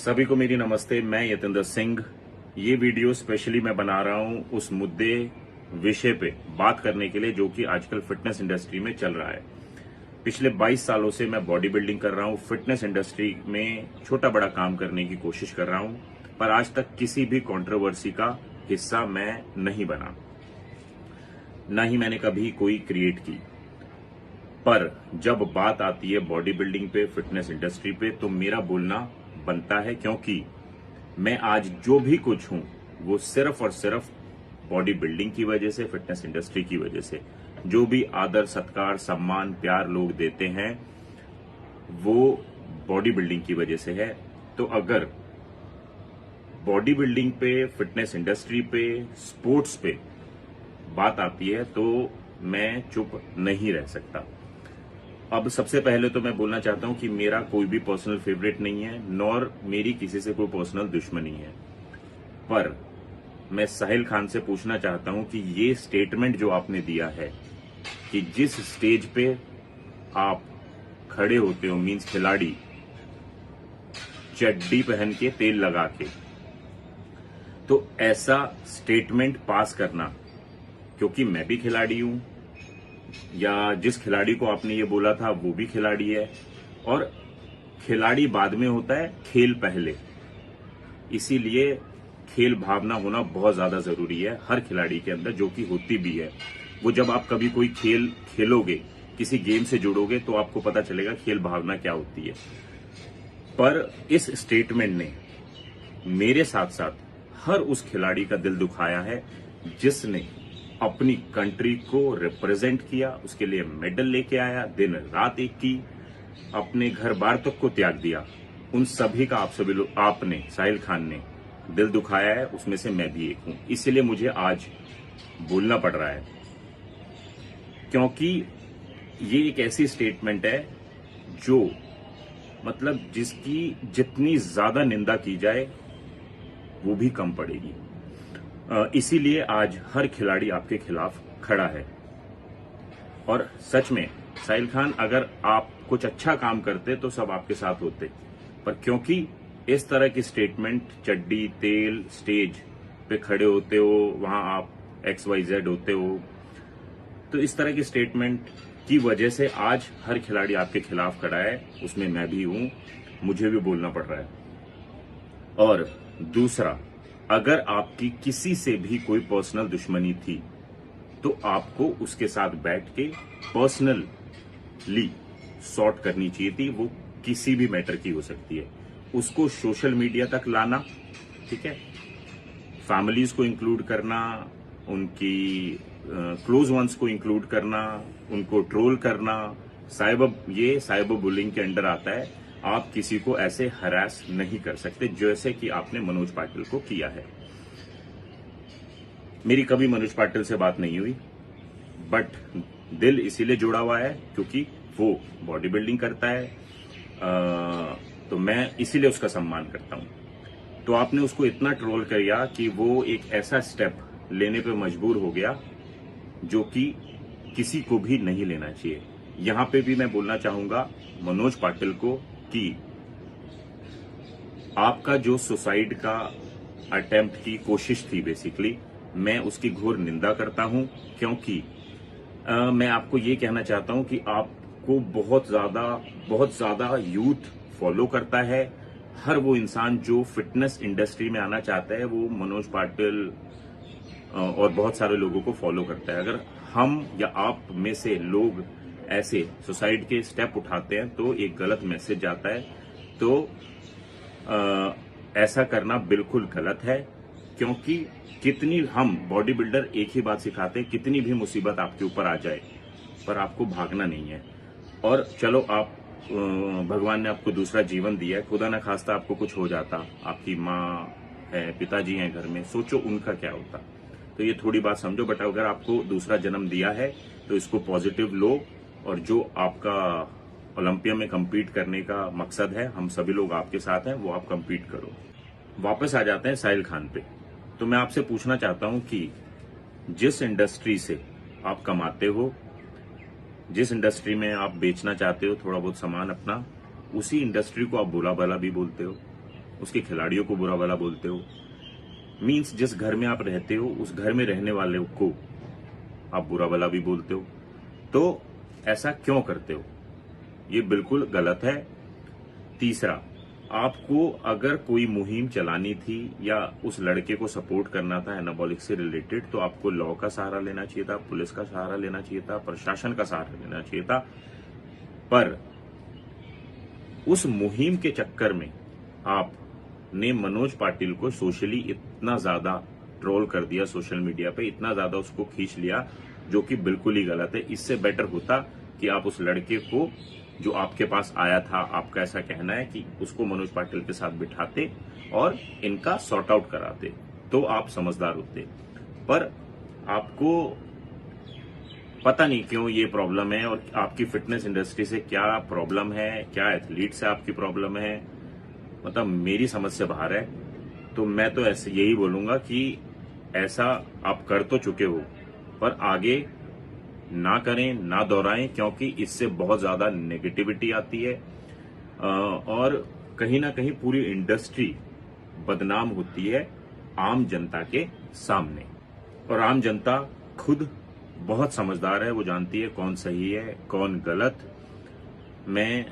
सभी को मेरी नमस्ते। मैं यतेंद्र सिंह। ये वीडियो स्पेशली मैं बना रहा हूं उस मुद्दे विषय पे बात करने के लिए जो कि आजकल फिटनेस इंडस्ट्री में चल रहा है। पिछले 22 सालों से मैं बॉडी बिल्डिंग कर रहा हूं, फिटनेस इंडस्ट्री में छोटा बड़ा काम करने की कोशिश कर रहा हूं, पर आज तक किसी भी कंट्रोवर्सी का हिस्सा मैं नहीं बना, ना ही मैंने कभी कोई क्रिएट की। पर जब बात आती है बॉडी बिल्डिंग पे, फिटनेस इंडस्ट्री पे, तो मेरा बोलना बनता है, क्योंकि मैं आज जो भी कुछ हूं वो सिर्फ और सिर्फ बॉडी बिल्डिंग की वजह से, फिटनेस इंडस्ट्री की वजह से। जो भी आदर, सत्कार, सम्मान, प्यार लोग देते हैं वो बॉडी बिल्डिंग की वजह से है। तो अगर बॉडी बिल्डिंग पे, फिटनेस इंडस्ट्री पे, स्पोर्ट्स पे बात आती है तो मैं चुप नहीं रह सकता। अब सबसे पहले तो मैं बोलना चाहता हूं कि मेरा कोई भी पर्सनल फेवरेट नहीं है, नॉर मेरी किसी से कोई पर्सनल दुश्मनी है। पर मैं साहिल खान से पूछना चाहता हूं कि ये स्टेटमेंट जो आपने दिया है कि जिस स्टेज पे आप खड़े होते हो, मींस खिलाड़ी चड्डी पहन के तेल लगा के, तो ऐसा स्टेटमेंट पास करना, क्योंकि मैं भी खिलाड़ी हूं, या जिस खिलाड़ी को आपने ये बोला था वो भी खिलाड़ी है, और खिलाड़ी बाद में होता है, खेल पहले। इसीलिए खेल भावना होना बहुत ज्यादा जरूरी है हर खिलाड़ी के अंदर, जो कि होती भी है। वो जब आप कभी कोई खेल खेलोगे, किसी गेम से जुड़ोगे, तो आपको पता चलेगा खेल भावना क्या होती है। पर इस स्टेटमेंट ने मेरे साथ साथ हर उस खिलाड़ी का दिल दुखाया है जिसने अपनी कंट्री को रिप्रेजेंट किया, उसके लिए मेडल लेके आया, दिन रात एक की, अपने घर बार तक को त्याग दिया। उन सभी का आप सभी लोग, आपने, साहिल खान ने दिल दुखाया है, उसमें से मैं भी एक हूं। इसलिए मुझे आज बोलना पड़ रहा है, क्योंकि ये एक ऐसी स्टेटमेंट है जो मतलब जिसकी जितनी ज्यादा निंदा की जाए वो भी कम पड़ेगी। इसीलिए आज हर खिलाड़ी आपके खिलाफ खड़ा है। और सच में साहिल खान, अगर आप कुछ अच्छा काम करते तो सब आपके साथ होते, पर क्योंकि इस तरह की स्टेटमेंट, चड्डी, तेल, स्टेज पे खड़े होते हो, वहां आप XYZ होते हो, तो इस तरह की स्टेटमेंट की वजह से आज हर खिलाड़ी आपके खिलाफ खड़ा है। उसमें मैं भी हूं, मुझे भी बोलना पड़ रहा है। और दूसरा, अगर आपकी किसी से भी कोई पर्सनल दुश्मनी थी तो आपको उसके साथ बैठ के पर्सनली सॉर्ट करनी चाहिए थी। वो किसी भी मैटर की हो सकती है। उसको सोशल मीडिया तक लाना, ठीक है, फैमिलीज को इंक्लूड करना, उनकी क्लोज वंस को इंक्लूड करना, उनको ट्रोल करना, साइबर बुलिंग के अंडर आता है। आप किसी को ऐसे हरास नहीं कर सकते जैसे कि आपने मनोज पाटिल को किया है। मेरी कभी मनोज पाटिल से बात नहीं हुई, बट दिल इसीलिए जुड़ा हुआ है क्योंकि वो बॉडी बिल्डिंग करता है, तो मैं इसीलिए उसका सम्मान करता हूं। तो आपने उसको इतना ट्रोल किया कि वो एक ऐसा स्टेप लेने पे मजबूर हो गया जो कि किसी को भी नहीं लेना चाहिए। यहां पे भी मैं बोलना चाहूंगा मनोज पाटिल को कि आपका जो सुसाइड का अटेम्प्ट की कोशिश थी, बेसिकली मैं उसकी घोर निंदा करता हूं, क्योंकि मैं आपको ये कहना चाहता हूं कि आपको बहुत ज्यादा यूथ फॉलो करता है। हर वो इंसान जो फिटनेस इंडस्ट्री में आना चाहता है वो मनोज पाटिल और बहुत सारे लोगों को फॉलो करता है। अगर हम या आप में से लोग ऐसे सुसाइड के स्टेप उठाते हैं तो एक गलत मैसेज जाता है। तो ऐसा करना बिल्कुल गलत है, क्योंकि कितनी हम बॉडी बिल्डर एक ही बात सिखाते हैं, कितनी भी मुसीबत आपके ऊपर आ जाए पर आपको भागना नहीं है। और चलो, आप भगवान ने आपको दूसरा जीवन दिया है, खुदा ना खास्ता आपको कुछ हो जाता, आपकी माँ है, पिताजी हैं घर में, सोचो उनका क्या होता। तो ये थोड़ी बात समझो, बट अगर आपको दूसरा जन्म दिया है तो इसको पॉजिटिव लो, और जो आपका ओलंपिया में कंपीट करने का मकसद है, हम सभी लोग आपके साथ हैं, वो आप कंपीट करो। वापस आ जाते हैं साहिल खान पे। तो मैं आपसे पूछना चाहता हूं कि जिस इंडस्ट्री से आप कमाते हो, जिस इंडस्ट्री में आप बेचना चाहते हो थोड़ा बहुत सामान अपना, उसी इंडस्ट्री को आप बुरा भला भी बोलते हो। उसके खिलाड़ियों को बुरा भला बोलते हो। मीन्स जिस घर में आप रहते हो उस घर में रहने वाले को आप बुरा भला भी बोलते हो। तो ऐसा क्यों करते हो? ये बिल्कुल गलत है। तीसरा, आपको अगर कोई मुहिम चलानी थी या उस लड़के को सपोर्ट करना था एनाबॉलिक से रिलेटेड, तो आपको लॉ का सहारा लेना चाहिए था, पुलिस का सहारा लेना चाहिए था, प्रशासन का सहारा लेना चाहिए था। पर उस मुहिम के चक्कर में आपने मनोज पाटिल को सोशली इतना ज्यादा ट्रोल कर दिया, सोशल मीडिया पे इतना ज्यादा उसको खींच लिया, जो कि बिल्कुल ही गलत है। इससे बेटर होता कि आप उस लड़के को जो आपके पास आया था, आपका ऐसा कहना है कि उसको मनोज पाटिल के साथ बिठाते और इनका सॉर्ट आउट कराते, तो आप समझदार होते। पर आपको पता नहीं क्यों ये प्रॉब्लम है, और आपकी फिटनेस इंडस्ट्री से क्या प्रॉब्लम है, क्या एथलीट से आपकी प्रॉब्लम है, मतलब मेरी समझ से बाहर है। तो मैं तो ऐसे यही बोलूंगा कि ऐसा आप कर तो चुके हो, पर आगे ना करें, ना दोहराएं, क्योंकि इससे बहुत ज्यादा नेगेटिविटी आती है और कहीं ना कहीं पूरी इंडस्ट्री बदनाम होती है आम जनता के सामने। और आम जनता खुद बहुत समझदार है, वो जानती है कौन सही है कौन गलत। मैं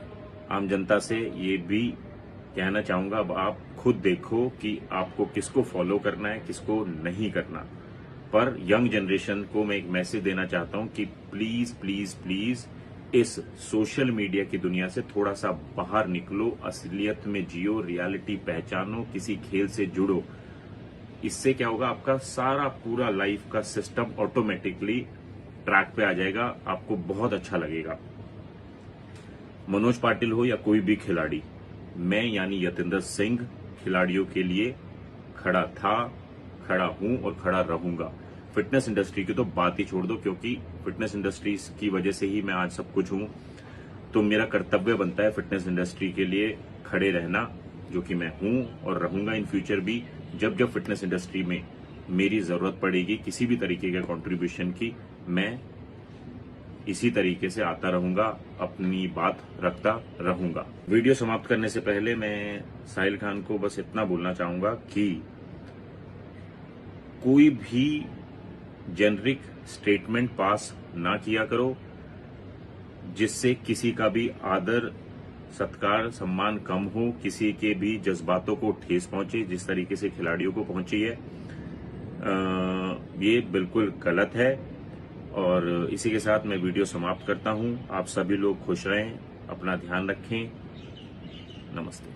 आम जनता से ये भी कहना चाहूंगा, अब आप खुद देखो कि आपको किसको फॉलो करना है, किसको नहीं करना। पर यंग जनरेशन को मैं एक मैसेज देना चाहता हूं कि प्लीज प्लीज प्लीज इस सोशल मीडिया की दुनिया से थोड़ा सा बाहर निकलो, असलियत में जियो, रियलिटी पहचानो, किसी खेल से जुड़ो। इससे क्या होगा, आपका सारा पूरा लाइफ का सिस्टम ऑटोमेटिकली ट्रैक पे आ जाएगा, आपको बहुत अच्छा लगेगा। मनोज पाटिल हो या कोई भी खिलाड़ी, मैं यानी यतिंदर सिंह खिलाड़ियों के लिए खड़ा था, खड़ा हूं और खड़ा रहूंगा। फिटनेस इंडस्ट्री की तो बात ही छोड़ दो, क्योंकि फिटनेस इंडस्ट्री की वजह से ही मैं आज सब कुछ हूं। तो मेरा कर्तव्य बनता है फिटनेस इंडस्ट्री के लिए खड़े रहना, जो कि मैं हूं और रहूंगा इन फ्यूचर भी। जब जब फिटनेस इंडस्ट्री में मेरी जरूरत पड़ेगी किसी भी तरीके के कंट्रीब्यूशन की, मैं इसी तरीके से आता रहूंगा, अपनी बात रखता रहूंगा। वीडियो समाप्त करने से पहले मैं साहिल खान को बस इतना बोलना चाहूंगा कि कोई भी जेनरिक स्टेटमेंट पास ना किया करो जिससे किसी का भी आदर सत्कार सम्मान कम हो, किसी के भी जज्बातों को ठेस पहुंचे, जिस तरीके से खिलाड़ियों को पहुंची है। ये बिल्कुल गलत है। और इसी के साथ मैं वीडियो समाप्त करता हूं। आप सभी लोग खुश रहें, अपना ध्यान रखें। नमस्ते।